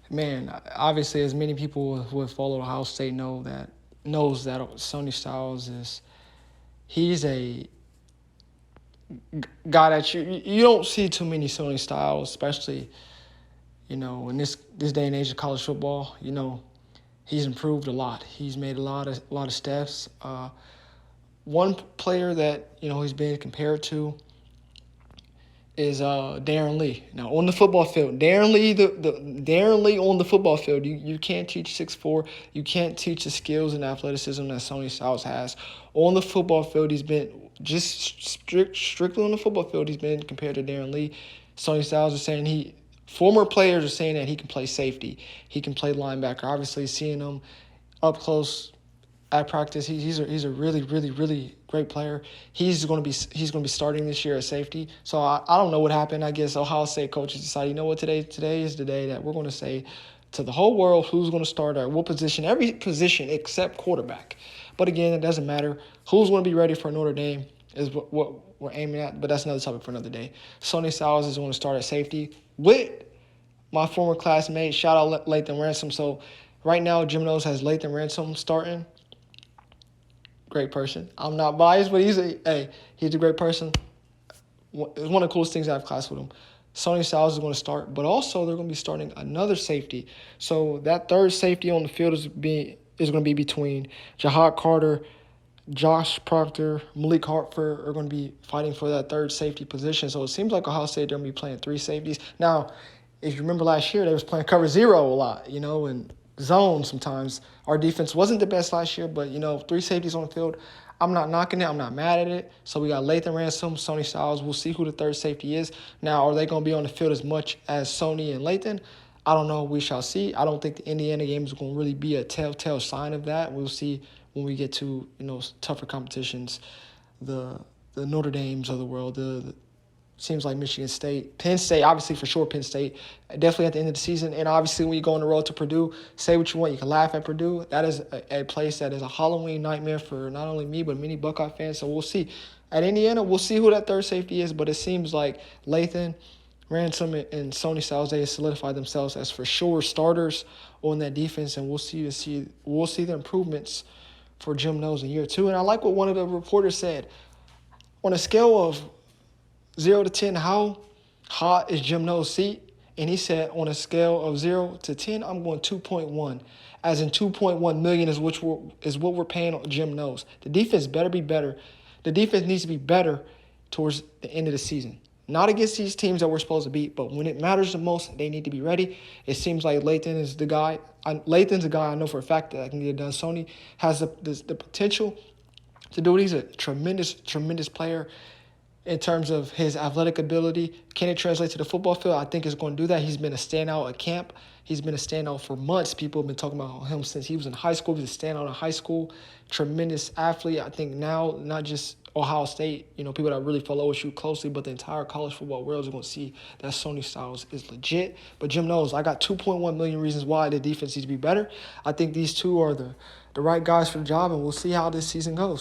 Man, obviously, as many people who have followed Ohio State knows that Sonny Styles he's a guy that you don't see too many Sonny Styles, especially in this day and age of college football. He's improved a lot. He's made a lot of steps. One player that he's been compared to is Darren Lee. Now on the football field, Darren Lee, the Darren Lee on the football field, you can't teach 6'4". You can't teach the skills and athleticism that Sonny Styles has. On the football field, he's been just strictly on the football field. He's been compared to Darren Lee. Sonny Styles is saying former players are saying that he can play safety, he can play linebacker. Obviously, seeing him up close at practice, he's a really, really, really great player. He's going to be starting this year at safety. So I don't know what happened. I guess Ohio State coaches decided, today is the day that we're going to say to the whole world who's going to start at what position, every position except quarterback. But again, it doesn't matter. Who's going to be ready for Notre Dame is what we're aiming at, but that's another topic for another day. Sonny Styles is going to start at safety with my former classmate. Shout out Lathan Ransom. So right now, Jim Knowles has Lathan Ransom starting. Great person. I'm not biased, but he's a great person. It's one of the coolest things I have class with him. Sonny Styles is going to start, but also they're going to be starting another safety. So that third safety on the field is going to be between Jahad Carter, Josh Proctor, Malik Hartford are going to be fighting for that third safety position. So it seems like Ohio State, they're going to be playing three safeties. Now, if you remember last year, they was playing cover zero a lot, and zone sometimes. Our defense wasn't the best last year, but, three safeties on the field, I'm not knocking it. I'm not mad at it. So we got Lathan Ransom, Sonny Styles. We'll see who the third safety is. Now, are they going to be on the field as much as Sonny and Lathan? I don't know. We shall see. I don't think the Indiana game is going to really be a telltale sign of that. We'll see when we get to, tougher competitions, the Notre Dames of the world, seems like Michigan State, Penn State, obviously for sure Penn State, definitely at the end of the season. And obviously when you go on the road to Purdue, say what you want, you can laugh at Purdue. That is a place that is a Halloween nightmare for not only me, but many Buckeye fans. So we'll see. At Indiana, we'll see who that third safety is, but it seems like Lathan, Ransom, and Sonny Styles, they solidified themselves as for sure starters on that defense, and we'll see the improvements for Jim Knowles in year two. And I like what one of the reporters said. On a scale of 0 to 10, how hot is Jim Knowles' seat? And he said on a scale of 0 to 10, I'm going 2.1. As in 2.1 million is what we're paying on Jim Knowles. The defense better be better. The defense needs to be better towards the end of the season. Not against these teams that we're supposed to beat, but when it matters the most, they need to be ready. It seems like Lathan is the guy. Lathan's a guy I know for a fact that can get it done. Sonny has the potential to do it. He's a tremendous, tremendous player. In terms of his athletic ability, can it translate to the football field? I think it's going to do that. He's been a standout at camp. He's been a standout for months. People have been talking about him since he was in high school. He's a standout in high school. Tremendous athlete. I think now, not just Ohio State, people that really follow OSU closely, but the entire college football world is going to see that Sonny Styles is legit. But Jim Knowles, I got 2.1 million reasons why the defense needs to be better. I think these two are the right guys for the job, and we'll see how this season goes.